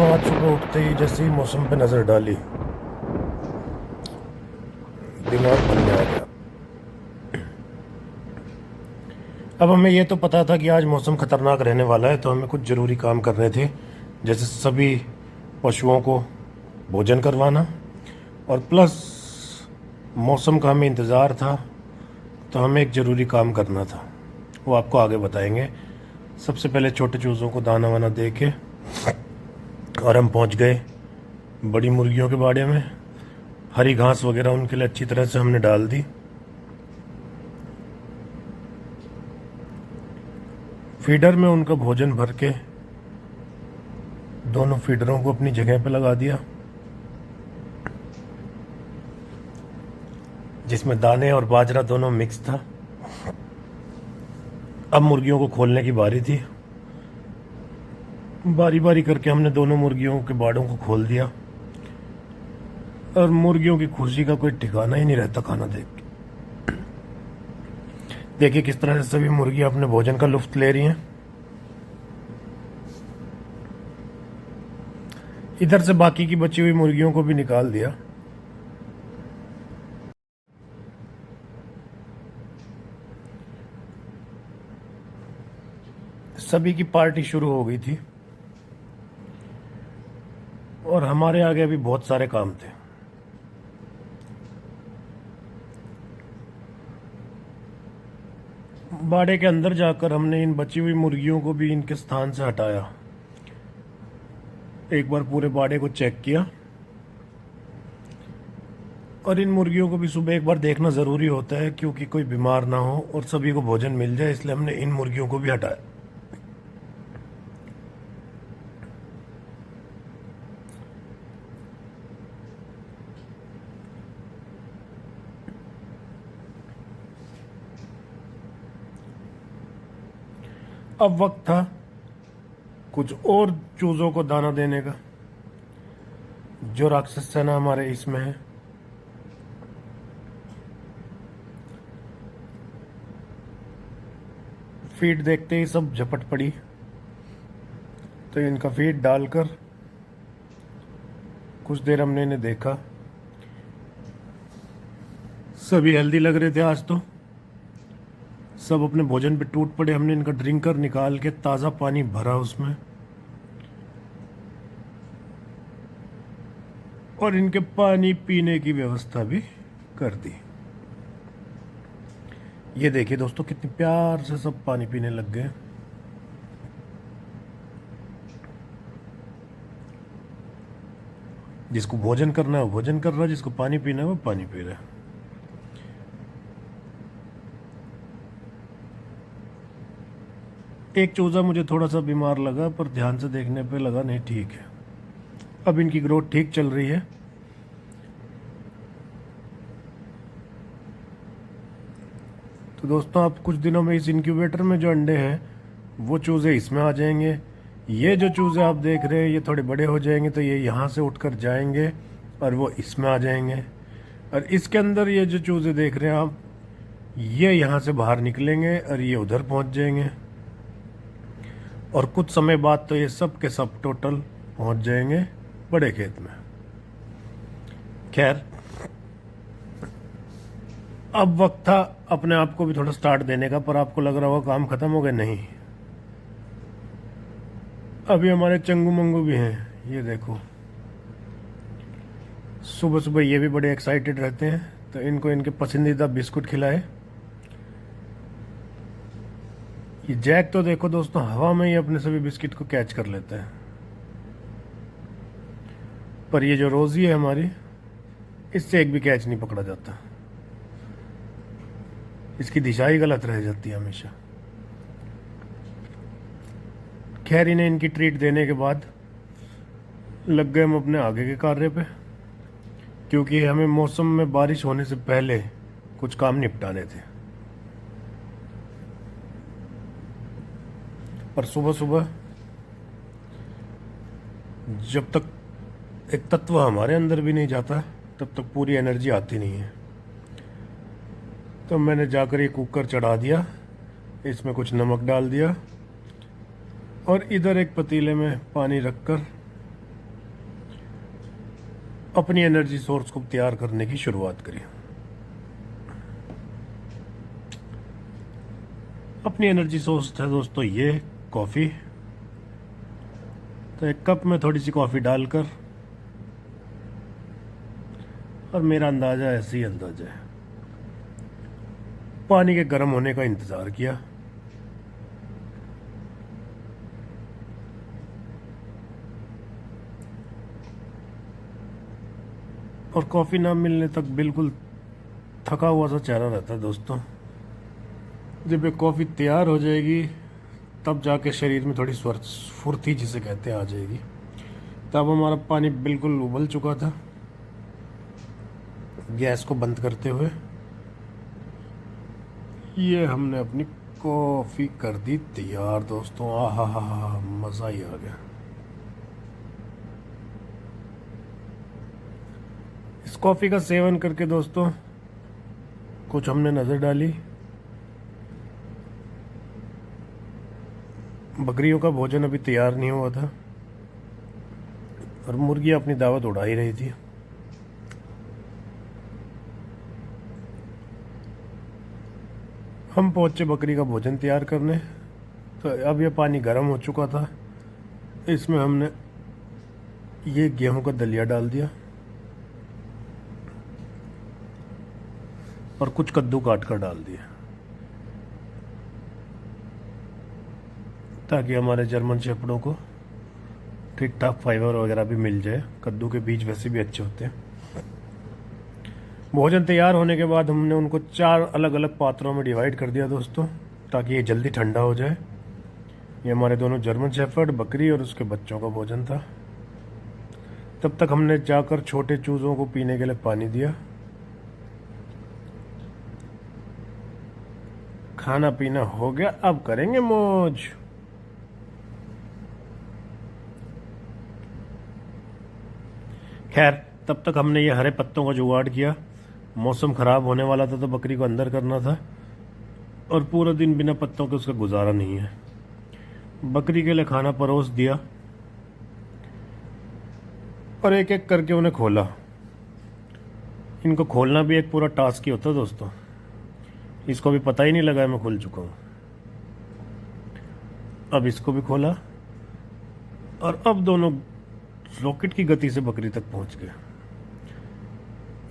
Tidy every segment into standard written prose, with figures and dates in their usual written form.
दोस्तों, आज सुबह उठते ही जैसे ही मौसम पे नज़र डाली, दिमाग बनने आ गया। अब हमें ये तो पता था कि आज मौसम खतरनाक रहने वाला है, तो हमें कुछ ज़रूरी काम करने थे, जैसे सभी पशुओं को भोजन करवाना, और प्लस मौसम का हमें इंतज़ार था, तो हमें एक ज़रूरी काम करना था। वो आपको आगे बताएंगे। सबसे पहले छोटे चूज़ों को दाना वाना दे के और हम पहुंच गए बड़ी मुर्गियों के बाड़े में। हरी घास वगैरह उनके लिए अच्छी तरह से हमने डाल दी। फीडर में उनका भोजन भर के दोनों फीडरों को अपनी जगह पे लगा दिया, जिसमें दाने और बाजरा दोनों मिक्स था। अब मुर्गियों को खोलने की बारी थी। बारी बारी करके हमने दोनों मुर्गियों के बाड़ों को खोल दिया, और मुर्गियों की खुशी का कोई ठिकाना ही नहीं रहता खाना देख के। देखिए किस तरह से सभी मुर्गियां अपने भोजन का लुत्फ ले रही हैं। इधर से बाकी की बची हुई मुर्गियों को भी निकाल दिया। सभी की पार्टी शुरू हो गई थी, और हमारे आगे अभी बहुत सारे काम थे। बाड़े के अंदर जाकर हमने इन बची हुई मुर्गियों को भी इनके स्थान से हटाया। एक बार पूरे बाड़े को चेक किया, और इन मुर्गियों को भी सुबह एक बार देखना ज़रूरी होता है, क्योंकि कोई बीमार ना हो और सभी को भोजन मिल जाए, इसलिए हमने इन मुर्गियों को भी हटाया। अब वक्त था कुछ और चूज़ों को दाना देने का। जो राक्षस सेना हमारे इसमें है, फीड देखते ही सब झपट पड़ी, तो इनका फीड डालकर कुछ देर हमने इन्हें देखा। सभी हेल्दी लग रहे थे आज तो। सब अपने भोजन पे टूट पड़े। हमने इनका ड्रिंकर निकाल के ताज़ा पानी भरा उसमें, और इनके पानी पीने की व्यवस्था भी कर दी। ये देखिए दोस्तों, कितने प्यार से सब पानी पीने लग गए। जिसको भोजन करना है वो भोजन कर रहा है, जिसको पानी पीना है वो पानी पी रहा है। एक चूजा मुझे थोड़ा सा बीमार लगा, पर ध्यान से देखने पे लगा नहीं ठीक है। अब इनकी ग्रोथ ठीक चल रही है। तो दोस्तों, अब कुछ दिनों में इस इंक्यूबेटर में जो अंडे हैं वो चूजे इसमें आ जाएंगे। ये जो चूजे आप देख रहे हैं ये थोड़े बड़े हो जाएंगे, तो ये यहाँ से उठकर जाएंगे और वो इसमें आ जाएंगे। और इसके अंदर ये जो चूजे देख रहे हैं आप, ये यहाँ से बाहर निकलेंगे और ये उधर पहुँच जाएंगे, और कुछ समय बाद तो ये सब के सब टोटल पहुँच जाएंगे बड़े खेत में। खैर, अब वक्त था अपने आप को भी थोड़ा स्टार्ट देने का, पर आपको लग रहा होगा काम खत्म हो गया। नहीं, अभी हमारे चंगू मंगू भी हैं। ये देखो, सुबह सुबह ये भी बड़े एक्साइटेड रहते हैं, तो इनको इनके पसंदीदा बिस्कुट खिलाए। ये जैक तो देखो दोस्तों, हवा में ही अपने सभी बिस्किट को कैच कर लेता है, पर ये जो रोजी है हमारी, इससे एक भी कैच नहीं पकड़ा जाता। इसकी दिशा ही गलत रह जाती है हमेशा। खैर, इन्हें इनकी ट्रीट देने के बाद लग गए हम अपने आगे के कार्य पे, क्योंकि हमें मौसम में बारिश होने से पहले कुछ काम निपटाने थे। पर सुबह सुबह जब तक एक तत्व हमारे अंदर भी नहीं जाता, तब तक पूरी एनर्जी आती नहीं है। तो मैंने जाकर ये कुकर चढ़ा दिया, इसमें कुछ नमक डाल दिया, और इधर एक पतीले में पानी रखकर अपनी एनर्जी सोर्स को तैयार करने की शुरुआत करी। अपनी एनर्जी सोर्स है दोस्तों ये कॉफ़ी। तो एक कप में थोड़ी सी कॉफ़ी डालकर, और मेरा अंदाज़ा ऐसे ही अंदाज़ा है, पानी के गर्म होने का इंतज़ार किया। और कॉफ़ी ना मिलने तक बिल्कुल थका हुआ सा चेहरा रहता है दोस्तों। जब ये कॉफ़ी तैयार हो जाएगी तब जाके शरीर में थोड़ी स्फूर्ति जिसे कहते हैं आ जाएगी। तब हमारा पानी बिल्कुल उबल चुका था। गैस को बंद करते हुए ये हमने अपनी कॉफ़ी कर दी तैयार दोस्तों। आहा हा हा, मज़ा ही आ गया। इस कॉफ़ी का सेवन करके दोस्तों कुछ हमने नज़र डाली। बकरियों का भोजन अभी तैयार नहीं हुआ था और मुर्गियां अपनी दावत उड़ा ही रही थी। हम पहुंचे बकरी का भोजन तैयार करने। तो अब ये पानी गर्म हो चुका था। इसमें हमने ये गेहूं का दलिया डाल दिया और कुछ कद्दू काट कर डाल दिया ताकि हमारे जर्मन शेफर्डों को ठीक ठाक फाइबर वगैरह भी मिल जाए। कद्दू के बीज वैसे भी अच्छे होते हैं। भोजन तैयार होने के बाद हमने उनको 4 अलग अलग पात्रों में डिवाइड कर दिया दोस्तों, ताकि ये जल्दी ठंडा हो जाए। ये हमारे दोनों जर्मन शेफर्ड, बकरी और उसके बच्चों का भोजन था। तब तक हमने जाकर छोटे चूज़ों को पीने के लिए पानी दिया। खाना पीना हो गया, अब करेंगे मौज। खैर तब तक हमने ये हरे पत्तों का जुगाड़ किया। मौसम ख़राब होने वाला था तो बकरी को अंदर करना था और पूरा दिन बिना पत्तों के उसका गुजारा नहीं है। बकरी के लिए खाना परोस दिया और एक एक करके उन्हें खोला। इनको खोलना भी एक पूरा टास्क ही होता है दोस्तों। इसको भी पता ही नहीं लगा मैं खुल चुका हूँ। अब इसको भी खोला और अब दोनों रॉकेट की गति से बकरी तक पहुंच गए।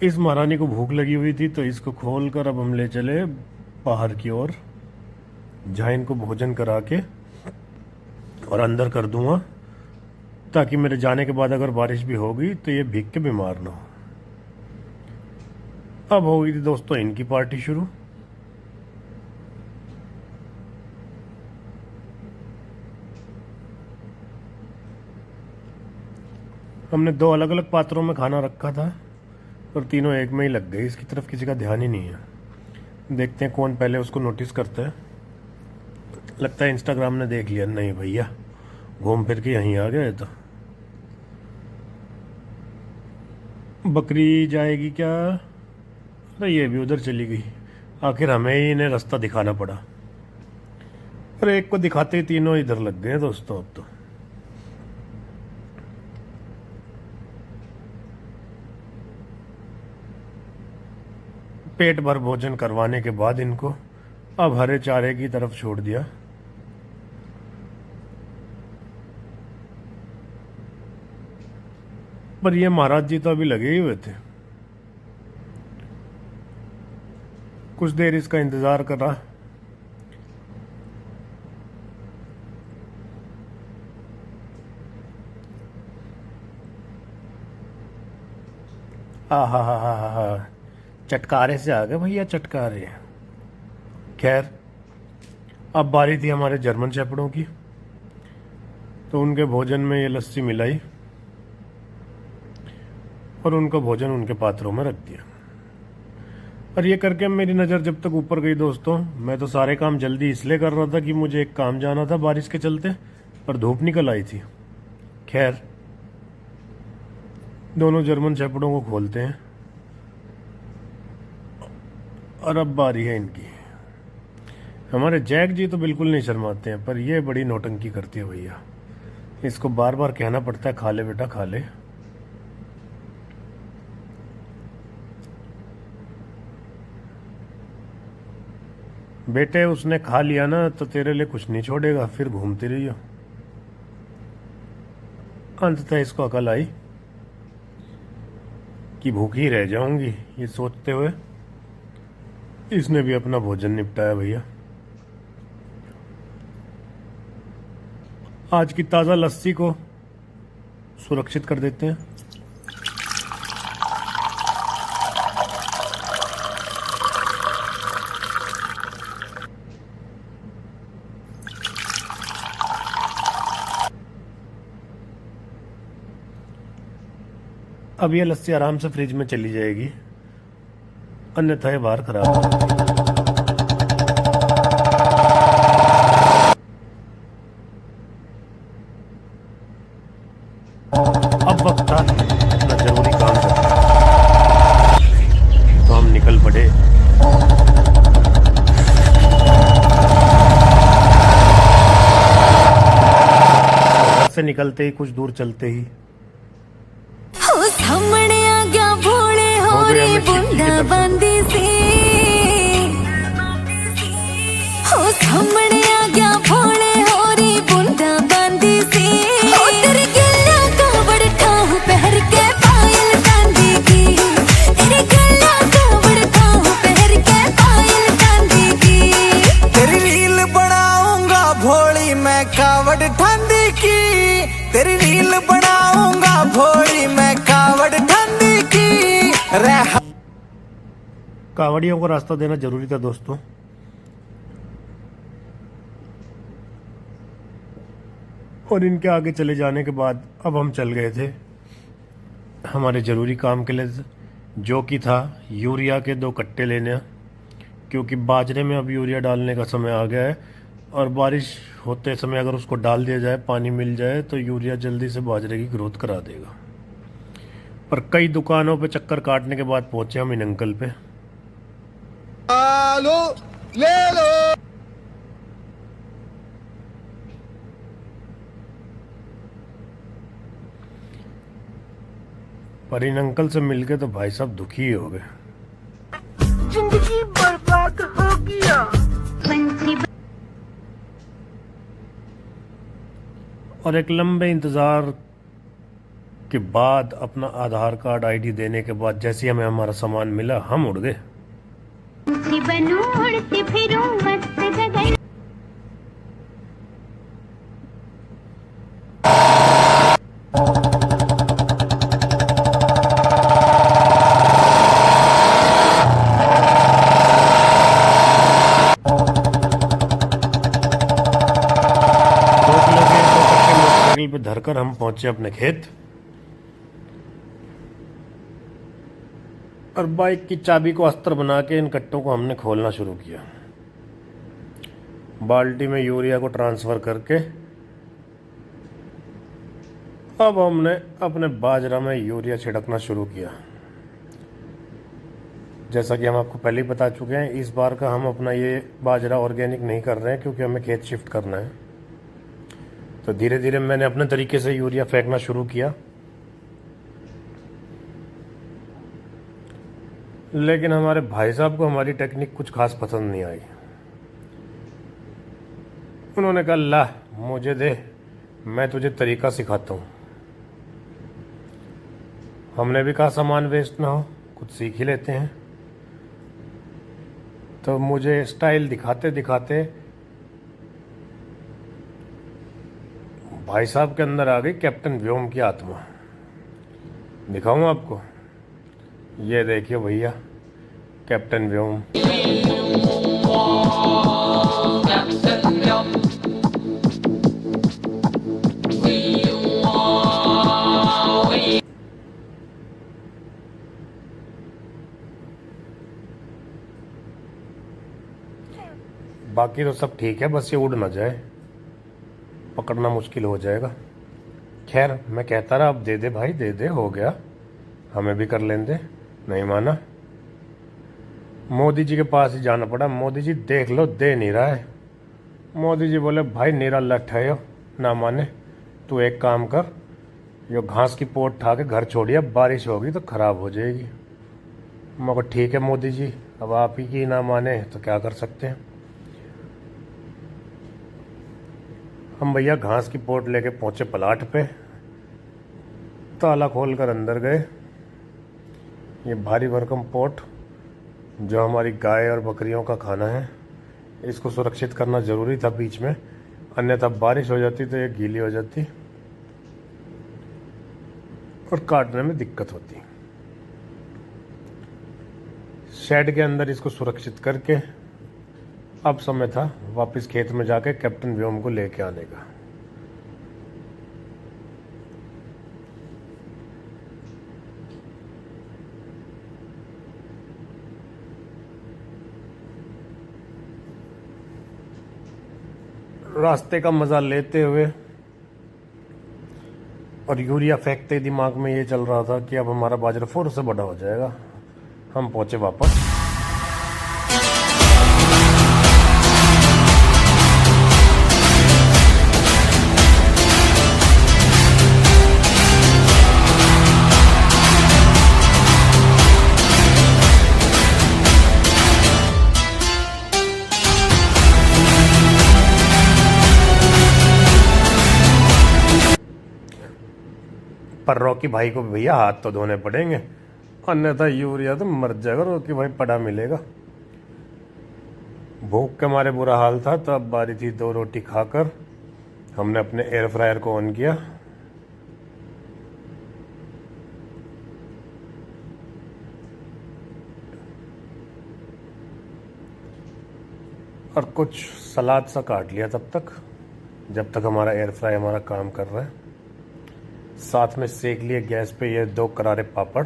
इस महारानी को भूख लगी हुई थी तो इसको खोलकर अब हम ले चले बाहर की ओर, जहाँ इनको भोजन करा के और अंदर कर दूंगा, ताकि मेरे जाने के बाद अगर बारिश भी होगी तो ये भीग के बीमार ना हो। अब हो गई थी दोस्तों इनकी पार्टी शुरू। हमने 2 अलग अलग पात्रों में खाना रखा था और तीनों एक में ही लग गए। इसकी तरफ किसी का ध्यान ही नहीं है। देखते हैं कौन पहले उसको नोटिस करता है। लगता है इंस्टाग्राम ने देख लिया। नहीं भैया, घूम फिर के यहीं आ गए। तो बकरी जाएगी क्या? अरे ये भी उधर चली गई। आखिर हमें ही इन्हें रास्ता दिखाना पड़ा। अरे एक को दिखाते ही तीनों इधर लग गए दोस्तों। अब तो पेट भर भोजन करवाने के बाद इनको अब हरे चारे की तरफ छोड़ दिया। पर ये महाराज जी तो अभी लगे ही हुए थे। कुछ देर इसका इंतजार करा। हा, चटकारे से आ गए भैया, चटकारे। खैर अब बारी थी हमारे जर्मन शेफर्डों की। तो उनके भोजन में ये लस्सी मिलाई और उनका भोजन उनके पात्रों में रख दिया। और ये करके मेरी नज़र जब तक ऊपर गई दोस्तों, मैं तो सारे काम जल्दी इसलिए कर रहा था कि मुझे एक काम जाना था बारिश के चलते, पर धूप निकल आई थी। खैर दोनों जर्मन शेफर्डों को खोलते हैं और अब बारी है इनकी। हमारे जैक जी तो बिल्कुल नहीं शर्माते हैं, पर ये बड़ी नौटंकी करती है भैया। इसको बार बार कहना पड़ता है खा ले बेटा खा ले। बेटे उसने खा लिया ना तो तेरे लिए कुछ नहीं छोड़ेगा, फिर घूमती रही हो। अंततः इसको अकल आई कि भूखी रह जाऊंगी। ये सोचते हुए इसने भी अपना भोजन निपटाया। भैया आज की ताज़ा लस्सी को सुरक्षित कर देते हैं। अब ये लस्सी आराम से फ्रिज में चली जाएगी, अन्यथा ये बाहर खराब हो जाएगी। अब वक्त था अपना जरूरी काम करना, तो हम निकल पड़े। घर से निकलते ही कुछ दूर चलते ही सामने आ गया भोले हो रे बूंदा बांदी से, हो सामने आ गया भोले हो रे बूंदा बांदी से, हो तेरे गला कावड़ खाऊं पहर के पायल चांदी की, तेरे गला कावड़ खाऊं पहर के पायल चांदी की, तेरी रील बनाऊंगा भोली मैं कावड़ ठंडी की, तेरी रील बनाऊंगा भोली मैं कावड़ ठंडी की। कावड़ियों को रास्ता देना जरूरी था दोस्तों। और इनके आगे चले जाने के बाद अब हम चल गए थे हमारे ज़रूरी काम के लिए, जो कि था यूरिया के 2 कट्टे लेने, क्योंकि बाजरे में अब यूरिया डालने का समय आ गया है और बारिश होते समय अगर उसको डाल दिया जाए, पानी मिल जाए, तो यूरिया जल्दी से बाजरे की ग्रोथ करा देगा। पर कई दुकानों पे चक्कर काटने के बाद पहुंचे हम इन अंकल पे। लो ले लो। पर इन अंकल से मिलके तो भाई साहब दुखी ही हो गए। जिंदगी बर्बाद हो गया। और एक लंबे इंतज़ार के बाद अपना आधार कार्ड आईडी देने के बाद जैसे हमें हमारा सामान मिला, हम उड़ गए। पे धरकर हम पहुंचे अपने खेत और बाइक की चाबी को अस्त्र बना के इन कट्टों को हमने खोलना शुरू किया। बाल्टी में यूरिया को ट्रांसफर करके अब हमने अपने बाजरा में यूरिया छिड़कना शुरू किया। जैसा कि हम आपको पहले ही बता चुके हैं, इस बार का हम अपना ये बाजरा ऑर्गेनिक नहीं कर रहे हैं क्योंकि हमें खेत शिफ्ट करना है। तो धीरे धीरे मैंने अपने तरीके से यूरिया फेंकना शुरू किया, लेकिन हमारे भाई साहब को हमारी टेक्निक कुछ खास पसंद नहीं आई। उन्होंने कहा, ला मुझे दे, मैं तुझे तरीका सिखाता हूँ। हमने भी कहा सामान वेस्ट ना हो, कुछ सीख ही लेते हैं। तो मुझे स्टाइल दिखाते दिखाते भाई साहब के अंदर आ गई कैप्टन व्योम की आत्मा। दिखाऊं आपको, ये देखिए भैया, कैप्टन व्योम। बाकी तो सब ठीक है, बस ये उड़ ना जाए, पकड़ना मुश्किल हो जाएगा। खैर मैं कहता रहा, अब दे दे भाई, दे दे, हो गया, हमें भी कर लेंगे। नहीं माना, मोदी जी के पास ही जाना पड़ा। मोदी जी देख लो, दे नहीं रहा है। मोदी जी बोले, भाई निरा लठ है यो, ना माने। तू एक काम कर, यो घास की पोट उठा के घर छोड़िए, बारिश होगी तो खराब हो जाएगी। मैं कहा ठीक है मोदी जी, अब आप ही की ना माने तो क्या कर सकते हैं। हम भैया घास की पोट लेके पहुंचे प्लाट पे, ताला खोल कर अंदर गए। ये भारी भरकम पोट जो हमारी गाय और बकरियों का खाना है, इसको सुरक्षित करना ज़रूरी था बीच में, अन्यथा बारिश हो जाती तो ये गीली हो जाती और काटने में दिक्कत होती। शेड के अंदर इसको सुरक्षित करके अब समय था वापस खेत में जाके कैप्टन व्योम को लेके आने का। रास्ते का मजा लेते हुए और यूरिया फेंकते दिमाग में ये चल रहा था कि अब हमारा बाजरा फौर से बड़ा हो जाएगा। हम पहुंचे वापस। पर रॉकी भाई को भैया हाथ तो धोने पड़ेंगे, अन्यथा यूरिया तो मर जाएगा। रॉकी भाई पड़ा मिलेगा। भूख के मारे बुरा हाल था, तब बारी थी 2 रोटी खाकर हमने अपने एयर फ्रायर को ऑन किया। और कुछ सलाद सा काट लिया तब तक, जब तक हमारा एयर फ्राई हमारा काम कर रहा है। साथ में सेक लिए गैस पे ये 2 करारे पापड़,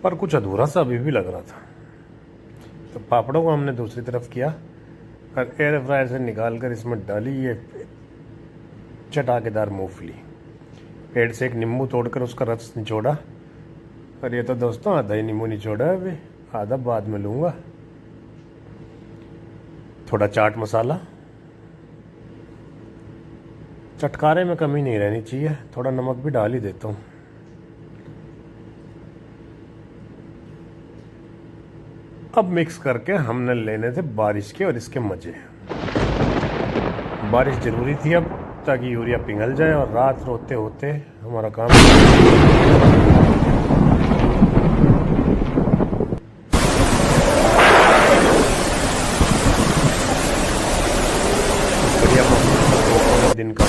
पर कुछ अधूरा सा अभी भी लग रहा था, तो पापड़ों को हमने दूसरी तरफ किया और एयर फ्रायर से निकाल कर इसमें डाली ये चटाकेदार मूंगफली। पेड़ से एक नींबू तोड़कर उसका रस निचोड़ा, और ये तो दोस्तों आधा ही नींबू निचोड़ा है, अभी आधा बाद में लूँगा। थोड़ा चाट मसाला, चटकारे में कमी नहीं रहनी चाहिए, थोड़ा नमक भी डाल ही देता हूँ। अब मिक्स करके हमने लेने थे बारिश के और इसके मजे। बारिश जरूरी थी अब, ताकि यूरिया पिघल जाए और रात रोते होते हमारा काम। बढ़िया दिन का